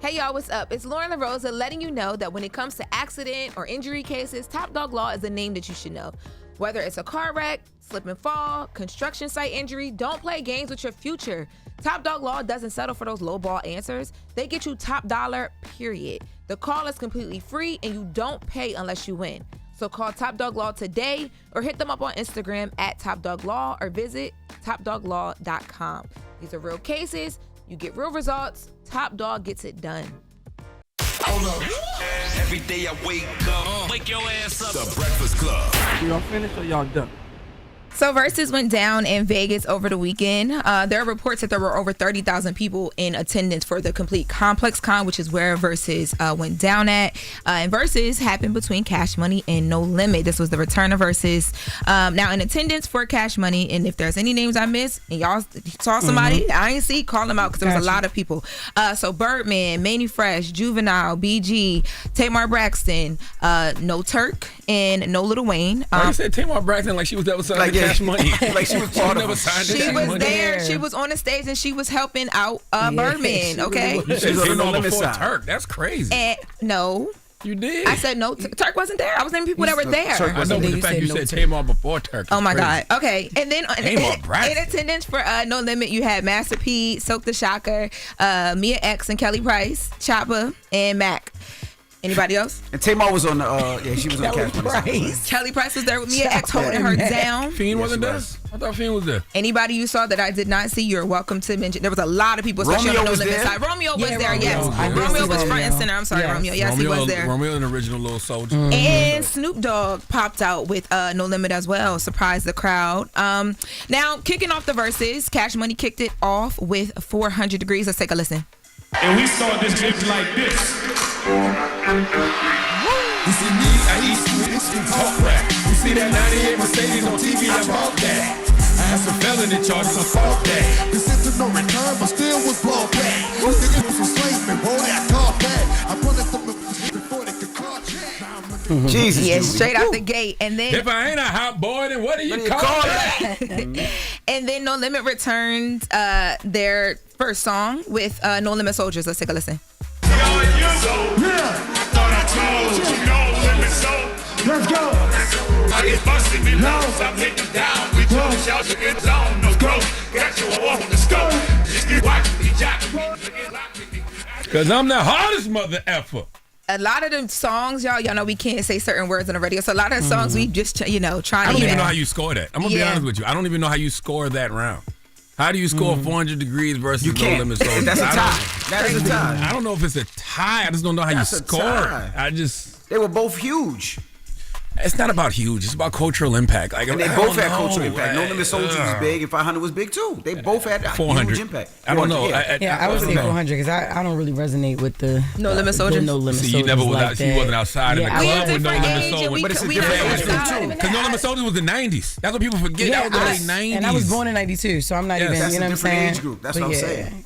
Hey y'all, what's up? It's Loren LoRosa letting you know that when it comes to accident or injury cases, Top Dog Law is a name that you should know. Whether it's a car wreck, slip and fall, construction site injury, don't play games with your future. Top Dog Law doesn't settle for those lowball answers. They get you top dollar, period. The call is completely free and you don't pay unless you win. So call Top Dog Law today or hit them up on Instagram at Top Dog Law or visit topdoglaw.com. These are real cases. You get real results. Top Dog gets it done. Hold up. Every day I wake up. Wake your ass up. The Breakfast Club. Y'all finished or y'all done? So Verzuz went down in Vegas over the weekend. There are reports that there were over 30,000 people in attendance for the complete Complex Con, which is where Verzuz went down at. And Verzuz happened between Cash Money and No Limit. This was the return of Verzuz. Now in attendance for Cash Money, and if there's any names I missed and y'all saw somebody I ain't see, call them out because there was a lot of people. So Birdman, Manny Fresh, Juvenile, BG, Tamar Braxton, No Turk, and No Lil Wayne. Why you said Tamar Braxton like she was that was like Cash Money? Like she was part of it. She was there. She was on the stage and she was helping out Birdman. Okay. You said Tamar before Turk. That's crazy. And no. You did. I said no. Turk wasn't there. I was naming people that were there. I know, but the fact you said Tamar before Turk. Oh my God. Okay. And then in attendance for No Limit, you had Master P, Silk the Shocker, Mia X and Kelly Price, Choppa, and Mac. Anybody else? And Tamar was on the, she was on Cash Money. Kelly Price was there with Mia X holding her down. Fiend wasn't there? I thought Fiend was there. Anybody you saw that I did not see, you're welcome to mention. There was a lot of people, especially on the No Limit side. Romeo was there, yes. Romeo was front and center. I'm sorry, Romeo. Yes, he was there. Romeo, an original little soldier. And Snoop Dogg popped out with No Limit as well. Surprised the crowd. Now, kicking off the Verzuz, Cash Money kicked it off with 400 Degrees. Let's take a listen. And we start this bitch like this. You see me, I eat sweet talk rap. You see that 98 Mercedes on TV, I bought that. I had some felony charges, I fought that. The sentence no return, but still was brought back. Those niggas was enslavement, boy, I caught that. I put it from before they could call check. Jesus. Yeah, straight out the gate. And then if I ain't a hot boy, then what do you call that? And then No Limit returned their first song with No Limit Soldiers. Let's take a listen. Let's go. I get busted, me low, stop hitting down. We told the shout to get down, no growth. Got you a walk on the scope. Just get watching me, jacking me. Because I'm the hardest mother effer. A lot of them songs, y'all know we can't say certain words on the radio. So a lot of the songs we just, trying to. I don't even know how you score that. I'm going to be honest with you. I don't even know how you score that round. How do you score 400 Degrees versus No Limit Soldiers? That's a tie. That is a tie. I don't know if it's a tie. I just don't know how you score it. They were both huge. It's not about huge. It's about cultural impact. Like, and they both had cultural impact. No Limit Soldiers was big, and 500 was big too. They both had 400 huge impact. I don't know. I would say 400 because I don't really resonate with the No Limit Soldiers. No Limit See, Soldiers. you never was like out. You wasn't outside in the club with No Limit Soldiers. But it's a different age group too. Because No Limit Soldiers was the 90s. That's what people forget. That was the late 90s. And I was born in 92, so I'm not even. That's you know a what I'm different saying? age group. That's what I'm saying.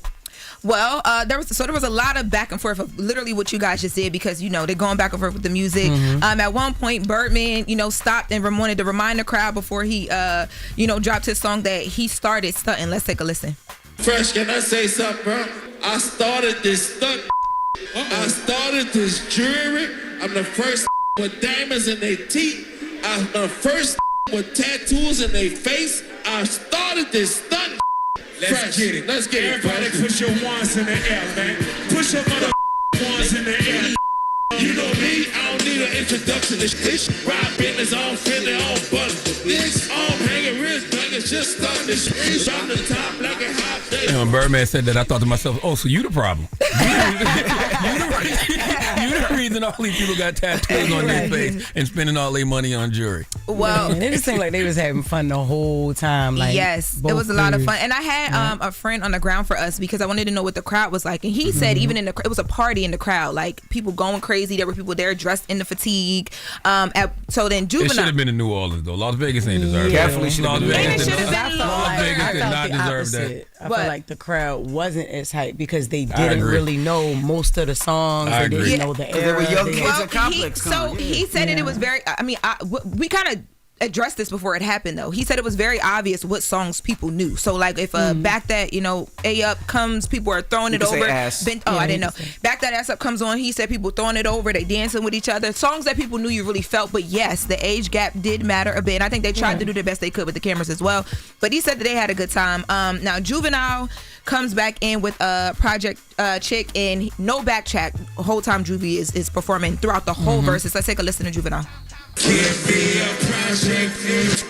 Well, there was a lot of back and forth of literally what you guys just did because they're going back and forth with the music. At one point, Birdman stopped and wanted to remind the crowd before he dropped his song that he started stunting. Let's take a listen. Fresh, can I say something, bro? I started this stunt. I started this jewelry. I'm the first with diamonds in their teeth. I'm the first with tattoos in their face. I started this stunt. Let's get it. Let's get Everybody it, bro. push your wands in the air, man. Push your mother wands in the air. You know me, I don't need an introduction to this. Ride business on Philly, on butter. This arm hanging wrist bangers, just starting this. From the top like a hot day. And when Birdman said that, I thought to myself, oh, so you the problem. You the reason all these people got tattoos on their face and spending all their money on jewelry. Well, it just seemed like they was having fun the whole time. Like, yes, it was a lot of fun. And I had a friend on the ground for us because I wanted to know what the crowd was like. And he said even it was a party in the crowd, like people going crazy. There were people there dressed in the fatigue. So then Juvenile. It should have been in New Orleans, though. Las Vegas ain't deserved Definitely should have been. Las Vegas did not deserve that. I feel like the crowd wasn't as hyped because they didn't really know most of the songs. They didn't know the era. They were young kids at Complex. He said that it was very. I mean, we kind of. addressed this before it happened though. He said it was very obvious what songs people knew. So like if Back That, A Up comes, people are throwing it over. Ass. I didn't know. Back That Ass Up comes on. He said people throwing it over, they dancing with each other. Songs that people knew you really felt. But yes, the age gap did matter a bit. And I think they tried to do the best they could with the cameras as well. But he said that they had a good time. Now Juvenile comes back in with a Project Chick and no backtrack. The whole time Juvie is performing throughout the whole verses. Let's take a listen to Juvenile. Give me a project, give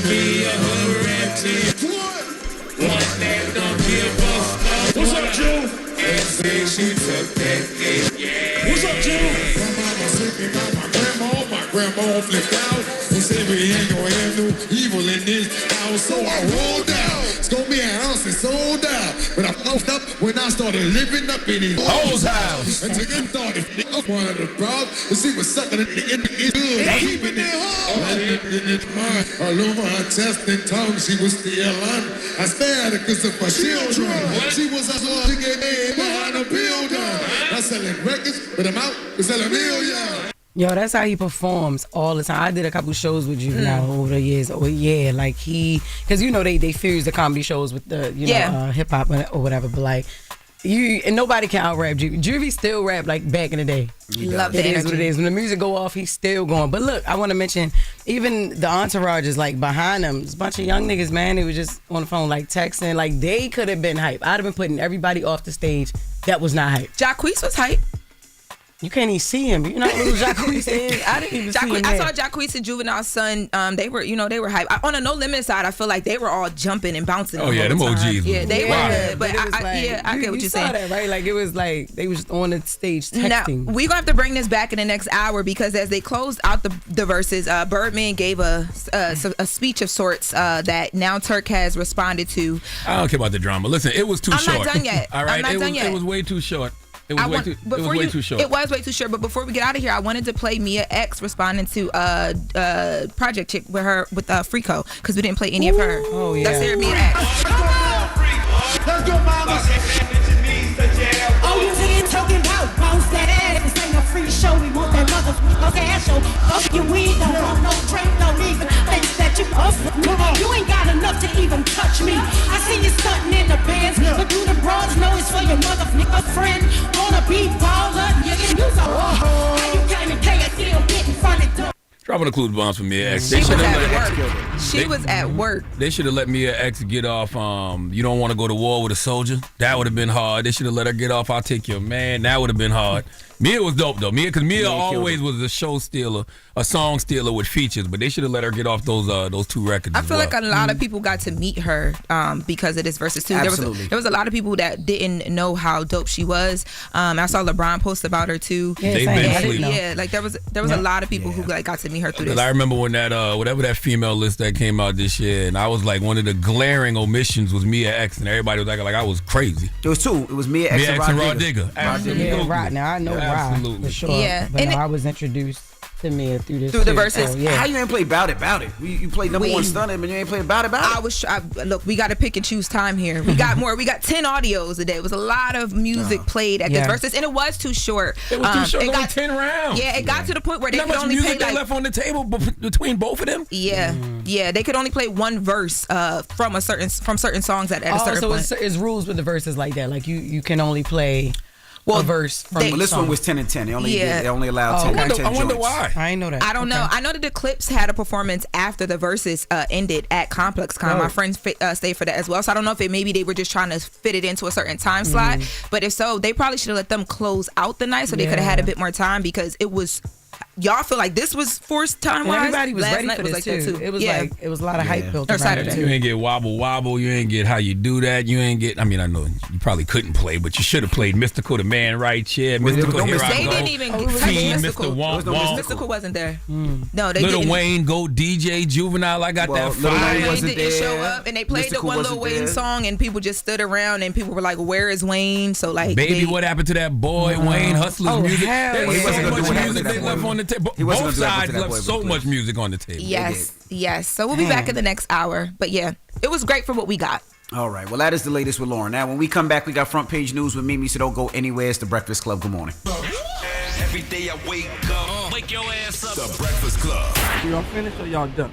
me a hurry, one that don't give a fuck. What's up, Joe? And say she took that yeah. What's up, Joe? My mama sick about my grandma flipped out. Who said we ain't gonna have no evil in this house, so I rolled out. It's gonna be a house and sold out. But I fucked up when I started living up in his Hoes house. And again thought if one of the problems to see what's sucking in the good. Keeping it hard. I love her testing tongue. She was still on. I spared her because of her children. She was a to get name behind a building. I'm selling records, but I'm out to sell a million. Yo, that's how he performs all the time. I did a couple shows with Juvenile over the years. Oh yeah, like because they fuse the comedy shows with the hip hop or whatever. But like and nobody can out rap Juvie. Juvie still rap like back in the day. Love the energy. It is what it is. When the music go off, he's still going. But look, I want to mention even the entourage is like behind them. It's a bunch of young niggas, man. They were just on the phone like texting. Like they could have been hype. I'd have been putting everybody off the stage that was not hype. Jacquees was hype. You can't even see him. You know who Jacquees is? I didn't even see him. I saw Jacquees and Juvenile's son. They were hype. On a No Limit side, I feel like they were all jumping and bouncing. Oh yeah, them OGs. Yeah, they were good. But I get what you're saying. You saw that, right? Like it was like they was on the stage texting. Now we're gonna have to bring this back in the next hour because as they closed out the verses, Birdman gave a speech of sorts that Now Turk has responded to. I don't care about the drama. Listen, it was too short. I'm not done yet. All right, I'm not done yet. It was way too short. It was way too short. It was way too short. But before we get out of here, I wanted to play Mia X responding to Project Chick with Freako because we didn't play any of her. Oh yeah. Let's hear Mia X. Let's go, mama. Oh, you ain't talking about bounce that ass. This ain't a free show. We want that motherfucker cash show. Up your weed, don't want no drink, don't even think that you up. You ain't got enough to even touch me. I see you stunting in the bands, but do the broads know it's for your motherfucker friend? Wanna be baller, nigga? You's a how you can't pay a deal, get in front of door. Dropping the clues bombs for Mia X. She was at work. They should have let Mia X get off. You don't want to go to war with a soldier. That would have been hard. They should have let her get off. I'll take your man. That would have been hard. Mia was dope though. Mia always was a show stealer, a song stealer with features. But they should have let her get off those two records. I feel like a lot of people got to meet her because of this Verzuz too. Absolutely. There was a lot of people that didn't know how dope she was. I saw LeBron post about her too. They've been sleeping. Yeah, like there was a lot of people who like got to meet her through this. I remember when that whatever that female list that came out this year, and I was like, one of the glaring omissions was Mia X, and everybody was like I was crazy. There was two. It was Mia X and Rod Digger. Absolutely. Yeah, right now I know Absolutely. for sure. Yeah, but I was introduced to Mia through the Verzuz. So, yeah. How you ain't play Bout It? You played number one stunner, but you ain't played Bout It? Look, we got to pick and choose time here. We got more. We got 10 audios a day. It was a lot of music played at this Verzuz, and it was too short. It was too short. It got 10 rounds. Yeah, it got to the point where they could much only music play they left on the table between both of them. Yeah, yeah, they could only play one verse from certain songs at a certain point. So it's rules with the verses like that. Like you can only play. A verse from this song. one was 10 and 10. They only allowed 10 and 10 I wonder joints. why. I ain't know that. I don't know. I know that the Clips had a performance after the Verzuz ended at Complex Con. My friends stayed for that as well. So I don't know if maybe they were just trying to fit it into a certain time slot. But if so, they probably should have let them close out the night so they could have had a bit more time because it was. Y'all feel like this was forced time wise? Everybody was Last ready night for was this like that too. It was like it was a lot of hype built Or around Saturday. it. You ain't get wobble. You ain't get how you do that. You ain't get. I mean, I know you probably couldn't play, but you should have played Mystical, the man right here. Mystical, here I They go. didn't even Fiend, Mystical. Mr. Womp. Mystical wasn't there. No, they Lil didn't. Wayne, Go DJ, Juvenile. I got that Lil Wayne fire. Wayne wasn't didn't there. show up, and they played Mystical the one Lil wasn't Wayne there. song, and people just stood around, and people were like, "Where is Wayne?" So like, Baby, what happened to that boy? Wayne Hustlers music. hell There was yeah. so He wasn't gonna much do what happened music to they that left boy. on the table. He wasn't Both gonna do what happened sides to that left boy, so but much please. music on the table. Yes. So we'll be back in the next hour. But yeah, it was great for what we got. All right. Well, that is the latest with Loren. Now, when we come back, we got front page news with Mimi, so don't go anywhere. It's the Breakfast Club. Good morning. Every day I wake up, Wake your ass up. The Breakfast Club. Y'all finished or y'all done?